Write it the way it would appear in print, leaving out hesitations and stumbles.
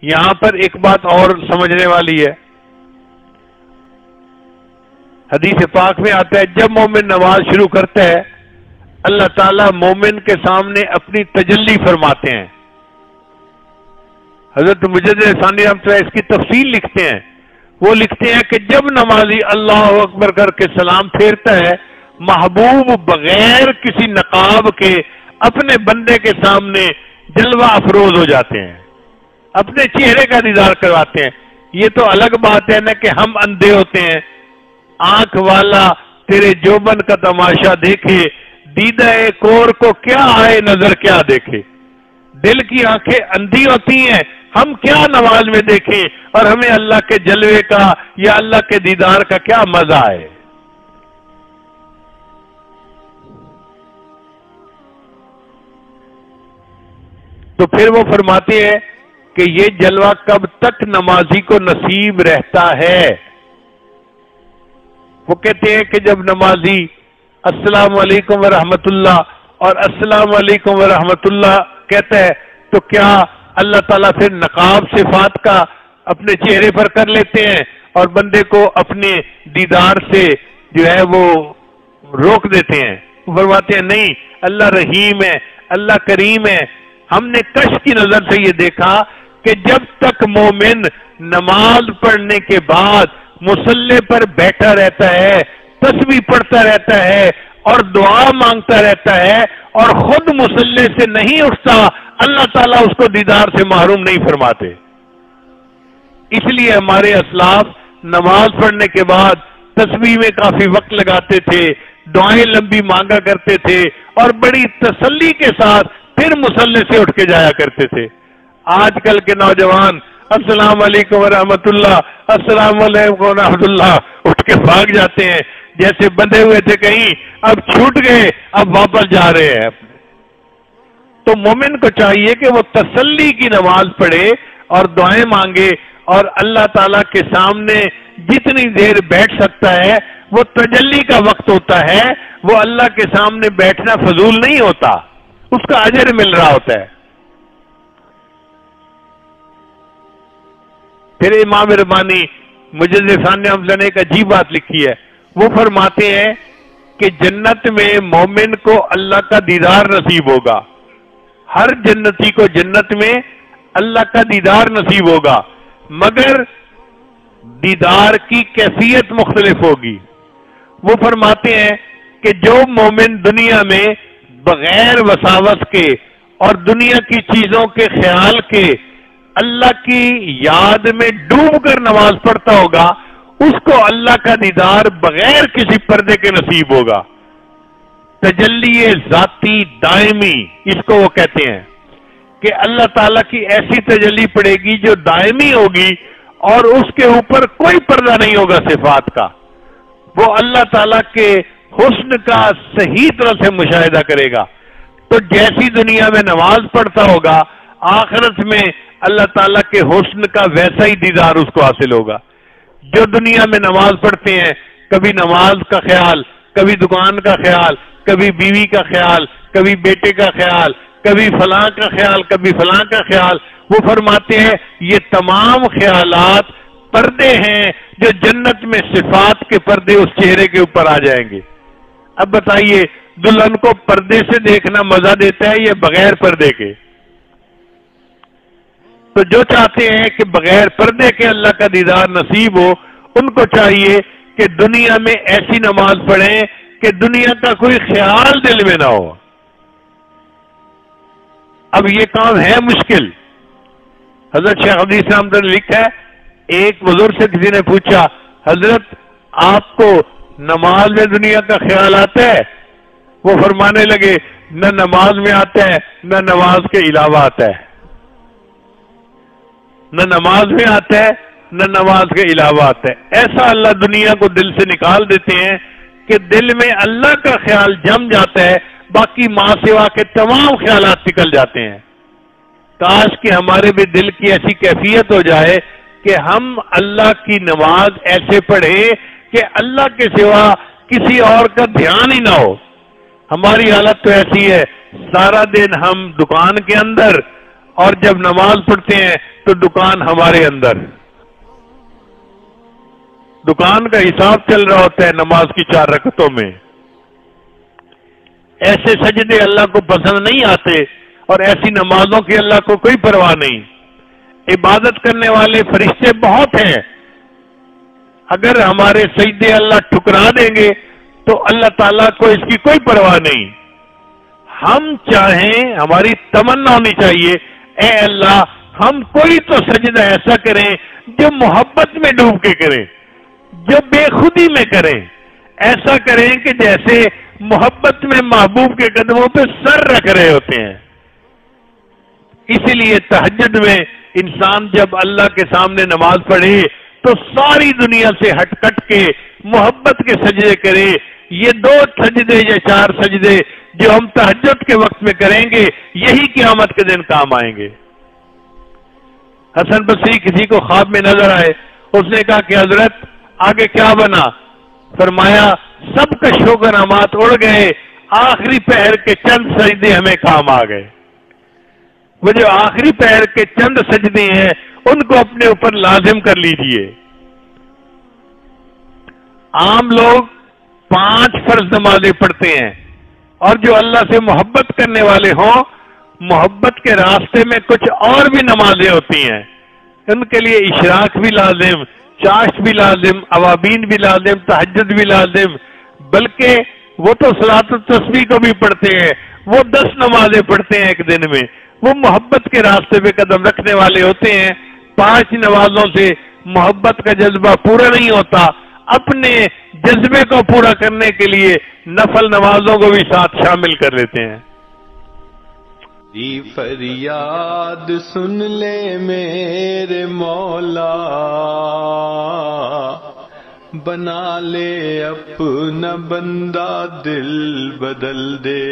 یہاں پر ایک بات اور سمجھنے والی ہے. حدیث پاک میں آتا ہے جب مومن نماز شروع کرتا ہے اللہ تعالیٰ مومن کے سامنے اپنی تجلی فرماتے ہیں. حضرت مجدد ثانی رحمۃ اللہ اس کی تفصیل لکھتے ہیں. وہ لکھتے ہیں کہ جب نمازی اللہ اکبر کر کے سلام پھیرتا ہے محبوب بغیر کسی نقاب کے اپنے بندے کے سامنے جلوہ افروز ہو جاتے ہیں، اپنے چہرے کا دیدار کرواتے ہیں. یہ تو الگ بات ہے نا کہ ہم اندھے ہوتے ہیں، آنکھ والا تیرے جوبن کا تماشا دیکھے، دیدہ کور کو کیا آئے نظر کیا دیکھے. دل کی آنکھیں اندھی ہوتی ہیں، ہم کیا نماز میں دیکھیں اور ہمیں اللہ کے جلوے کا یا اللہ کے دیدار کا کیا مزہ ہے. تو پھر وہ فرماتے ہیں کہ یہ جلوہ کب تک نمازی کو نصیب رہتا ہے. وہ کہتے ہیں کہ جب نمازی السلام علیکم ورحمۃ اللہ اور السلام علیکم ورحمۃ اللہ کہتا ہے تو کیا اللہ تعالیٰ پھر نقاب صفات کا اپنے چہرے پر کر لیتے ہیں اور بندے کو اپنے دیدار سے جو ہے وہ روک دیتے ہیں؟ وہ فرماتے ہیں نہیں، اللہ رحیم ہے، اللہ کریم ہے. ہم نے کش کی نظر سے یہ دیکھا کہ جب تک مومن نماز پڑھنے کے بعد مصلی پر بیٹھا رہتا ہے، تسبیح پڑھتا رہتا ہے اور دعا مانگتا رہتا ہے اور خود مصلی سے نہیں اٹھتا، اللہ تعالیٰ اس کو دیدار سے محروم نہیں فرماتے. اس لیے ہمارے اسلاف نماز پڑھنے کے بعد تسبیح میں کافی وقت لگاتے تھے، دعائیں لمبی مانگا کرتے تھے اور بڑی تسلی کے ساتھ پھر مصلی سے اٹھ کے جایا کرتے تھے. آج کل کے نوجوان السلام علیکم ورحمۃ اللہ، السلام علیکم ورحمۃ اللہ اٹھ کے بھاگ جاتے ہیں جیسے بندھے ہوئے تھے کہیں، اب چھوٹ گئے اب واپس جا رہے ہیں. تو مومن کو چاہیے کہ وہ تسلی کی نماز پڑھے اور دعائیں مانگے اور اللہ تعالیٰ کے سامنے جتنی دیر بیٹھ سکتا ہے وہ تجلی کا وقت ہوتا ہے. وہ اللہ کے سامنے بیٹھنا فضول نہیں ہوتا، اس کا اجر مل رہا ہوتا ہے. پھر امام ربانی مجدد ثانی رحمۃ اللہ نے ایک عجیب بات لکھی ہے. وہ فرماتے ہیں کہ جنت میں مومن کو اللہ کا دیدار نصیب ہوگا. ہر جنتی کو جنت میں اللہ کا دیدار نصیب ہوگا، مگر دیدار کی کیفیت مختلف ہوگی. وہ فرماتے ہیں کہ جو مومن دنیا میں بغیر وساوس کے اور دنیا کی چیزوں کے خیال کے اللہ کی یاد میں ڈوب کر نماز پڑھتا ہوگا اس کو اللہ کا دیدار بغیر کسی پردے کے نصیب ہوگا. تجلی ذاتی دائمی اس کو وہ کہتے ہیں کہ اللہ تعالیٰ کی ایسی تجلی پڑے گی جو دائمی ہوگی اور اس کے اوپر کوئی پردہ نہیں ہوگا صفات کا. وہ اللہ تعالیٰ کے حسن کا صحیح طرح سے مشاہدہ کرے گا. تو جیسی دنیا میں نماز پڑھتا ہوگا آخرت میں اللہ تعالیٰ کے حسن کا ویسا ہی دیدار اس کو حاصل ہوگا. جو دنیا میں نماز پڑھتے ہیں کبھی نماز کا خیال، کبھی دکان کا خیال، کبھی بیوی کا خیال، کبھی بیٹے کا خیال، کبھی فلاں کا خیال، کبھی فلاں کا خیال، وہ فرماتے ہیں یہ تمام خیالات پردے ہیں جو جنت میں صفات کے پردے اس چہرے کے اوپر آ جائیں گے. اب بتائیے دلہن کو پردے سے دیکھنا مزہ دیتا ہے یا بغیر پردے کے؟ تو جو چاہتے ہیں کہ بغیر پردے کے اللہ کا دیدار نصیب ہو ان کو چاہیے کہ دنیا میں ایسی نماز پڑھیں کہ دنیا کا کوئی خیال دل میں نہ ہو. اب یہ کام ہے مشکل. حضرت شیخ عبدالعزیز رحمۃ اللہ نے لکھا ہے ایک بزرگ سے کسی نے پوچھا حضرت آپ کو نماز میں دنیا کا خیال آتا ہے؟ وہ فرمانے لگے نہ نماز میں آتا ہے نہ نماز کے علاوہ آتا ہے. نہ نماز میں آتا ہے نہ نماز کے علاوہ آتا ہے. ایسا اللہ دنیا کو دل سے نکال دیتے ہیں کہ دل میں اللہ کا خیال جم جاتا ہے، باقی ماں سوا کے تمام خیالات نکل جاتے ہیں. کاش کہ ہمارے بھی دل کی ایسی کیفیت ہو جائے کہ ہم اللہ کی نماز ایسے پڑھیں کہ اللہ کے سوا کسی اور کا دھیان ہی نہ ہو. ہماری حالت تو ایسی ہے، سارا دن ہم دکان کے اندر اور جب نماز پڑھتے ہیں تو دکان ہمارے اندر، دکان کا حساب چل رہا ہوتا ہے نماز کی 4 رکعتوں میں۔ ایسے سجدے اللہ کو پسند نہیں آتے، اور ایسی نمازوں کی اللہ کو کوئی پرواہ نہیں۔ عبادت کرنے والے فرشتے بہت ہیں، اگر ہمارے سجدے اللہ ٹھکرا دیں گے تو اللہ تعالیٰ کو اس کی کوئی پرواہ نہیں۔ ہم چاہیں، ہماری تمنا ہونی چاہیے، اے اللہ ہم کوئی تو سجدہ ایسا کریں جو محبت میں ڈوب کے کریں، جو بے خودی میں کریں، ایسا کریں کہ جیسے محبت میں محبوب کے قدموں پہ سر رکھ رہے ہوتے ہیں۔ اسی لیے تہجد میں انسان جب اللہ کے سامنے نماز پڑھے تو ساری دنیا سے ہٹ کٹ کے محبت کے سجدے کرے۔ یہ 2 سجدے یا 4 سجدے جو ہم تہجد کے وقت میں کریں گے، یہی قیامت کے دن کام آئیں گے۔ حسن بصری کسی کو خواب میں نظر آئے، اس نے کہا کہ حضرت آگے کیا بنا؟ فرمایا سب کا شوگر نامات اڑ گئے، آخری پہر کے چند سجدے ہمیں کام آ گئے۔ وہ جو آخری پہر کے چند سجدے ہیں ان کو اپنے اوپر لازم کر لیجئے۔ عام لوگ 5 فرض نمازیں پڑھتے ہیں، اور جو اللہ سے محبت کرنے والے ہوں، محبت کے راستے میں کچھ اور بھی نمازیں ہوتی ہیں، ان کے لیے اشراق بھی لازم، چاشت بھی لازم، اوابین بھی لازم، تہجد بھی لازم، بلکہ وہ تو صلاۃ التسبیح کو بھی پڑھتے ہیں، وہ 10 نمازیں پڑھتے ہیں ایک دن میں۔ وہ محبت کے راستے پہ قدم رکھنے والے ہوتے ہیں۔ 5 نمازوں سے محبت کا جذبہ پورا نہیں ہوتا، اپنے جذبے کو پورا کرنے کے لیے نفل نمازوں کو بھی ساتھ شامل کر لیتے ہیں۔ فریاد سن لے میرے مولا، بنا لے اپنا بندہ دل بدل دے۔